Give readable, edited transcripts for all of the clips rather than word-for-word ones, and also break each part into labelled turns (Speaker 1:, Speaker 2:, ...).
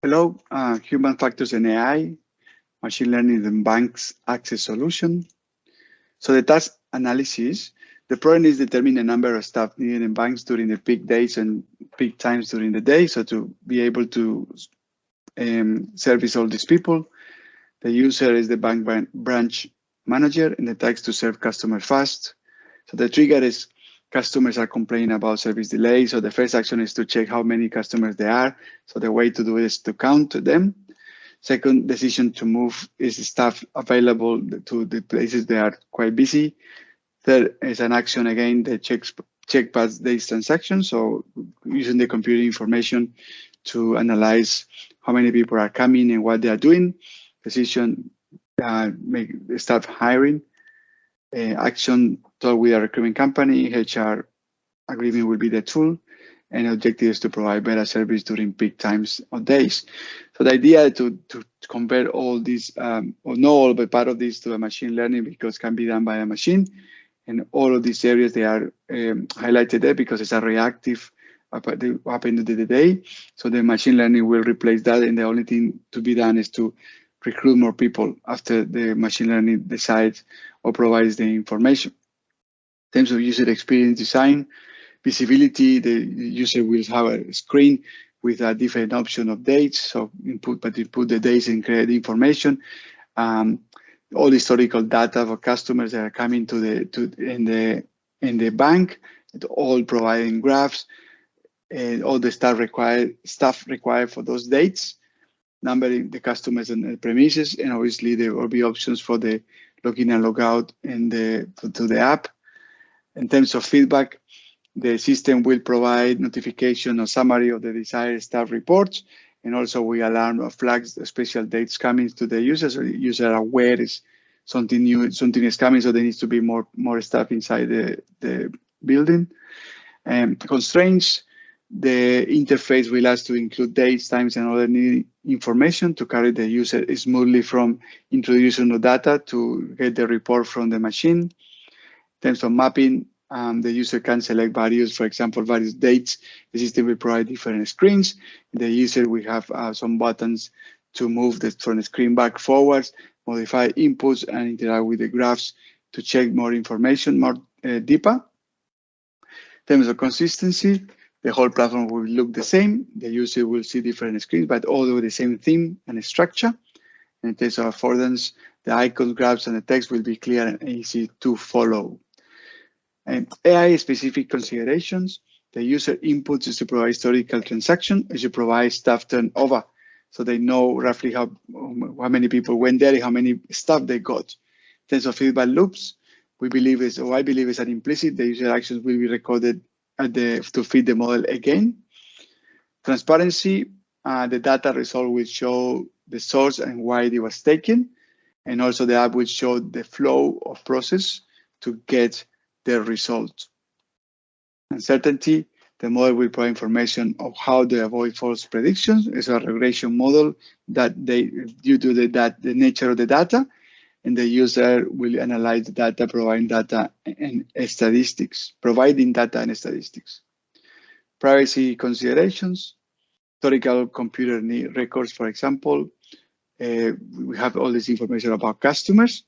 Speaker 1: Hello, human factors and AI, machine learning and banks access solution. So the task analysis, the problem is determine the number of staff needed in banks during the peak days and peak times during the day. So to be able to service all these people, the user is the bank branch manager and the task to serve customers fast. So the trigger is customers are complaining about service delay. So the first action is to check how many customers there are. So the way to do it is to count them. Second decision to move is staff available to the places that are quite busy. Third is an action again that check past these transactions. So using the computer information to analyze how many people are coming and what they are doing. Decision make start hiring. Action talk with a recruitment company. HR agreement will be the tool. And the objective is to provide better service during peak times or days. So the idea to convert all these, or not all, but part of this to a machine learning because it can be done by a machine. And all of these areas, they are highlighted there because it's a reactive happen to the day. So the machine learning will replace that. And the only thing to be done is to recruit more people after the machine learning decides or provides the information. In terms of user experience design, visibility, the user will have a screen with a different option of dates. So input the dates and create information. All historical data for customers that are coming in the bank, all providing graphs, and all the stuff required for those dates, numbering the customers and the premises, and obviously there will be options for the login and logout to the app. In terms of feedback, the system will provide notification or summary of the desired staff reports, and also we alarm or flags the special dates coming to the user, so the user are aware is something new, something is coming, so there needs to be more staff inside the building. Constraints, the interface will ask to include dates, times, and other needed information to carry the user smoothly from introducing the data to get the report from the machine. In terms of mapping, the user can select for example, various dates. The system will provide different screens. The user will have some buttons to move from the screen back forwards, modify inputs, and interact with the graphs to check more information more deeper. In terms of consistency, the whole platform will look the same. The user will see different screens, but all with the same theme and structure. And in terms of affordance, the icons, graphs, and the text will be clear and easy to follow. And AI-specific considerations, the user inputs is to provide historical transaction, is to provide staff turnover, so they know roughly how many people went there, how many staff they got. In terms of feedback loops, I believe is an implicit, the user actions will be recorded to feed the model again. Transparency, the data result will show the source and why it was taken, and also the app will show the flow of process to get the result. Uncertainty, the model will provide information of how to avoid false predictions. It's a regression model that due to the nature of the data, and the user will analyze the data, providing data and statistics. Privacy considerations, historical computer records, for example. We have all this information about customers.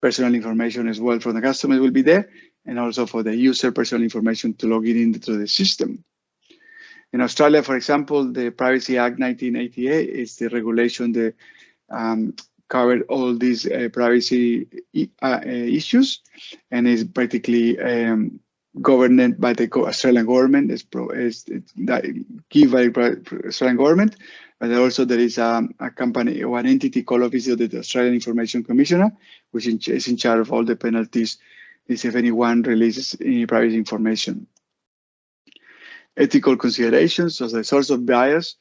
Speaker 1: Personal information as well from the customers will be there, and also for the user, personal information to log in into the system. In Australia, for example, the Privacy Act 1988 is the regulation that covered all these privacy issues, and is practically governed by the Australian government. Is given by the Australian government, but also there is a company or an entity called Office of the Australian Information Commissioner, which is in charge of all the penalties if anyone releases any private information. Ethical considerations, so the source of bias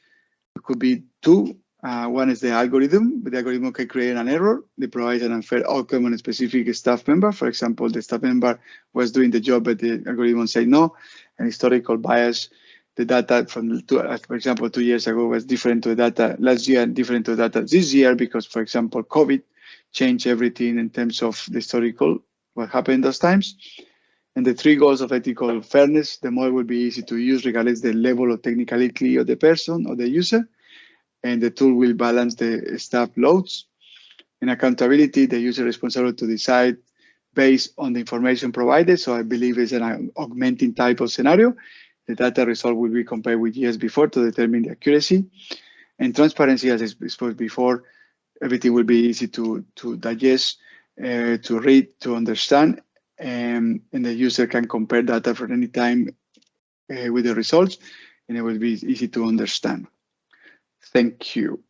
Speaker 1: could be two. One is the algorithm. The algorithm can create an error that provides an unfair outcome on a specific staff member. For example, the staff member was doing the job, but the algorithm said no. And historical bias, the data from, for example, 2 years ago was different to the data last year and different to the data this year because, for example, COVID changed everything in terms of the historical, what happened those times. And the three goals of ethical fairness, the model will be easy to use regardless the level of technicality of the person or the user. and the tool will balance the staff loads. In accountability, the user is responsible to decide based on the information provided. So I believe it's an augmenting type of scenario. The data result will be compared with years before to determine the accuracy. And transparency, as I spoke before, everything will be easy to digest, to read, to understand, and the user can compare data from any time with the results, and it will be easy to understand. Thank you.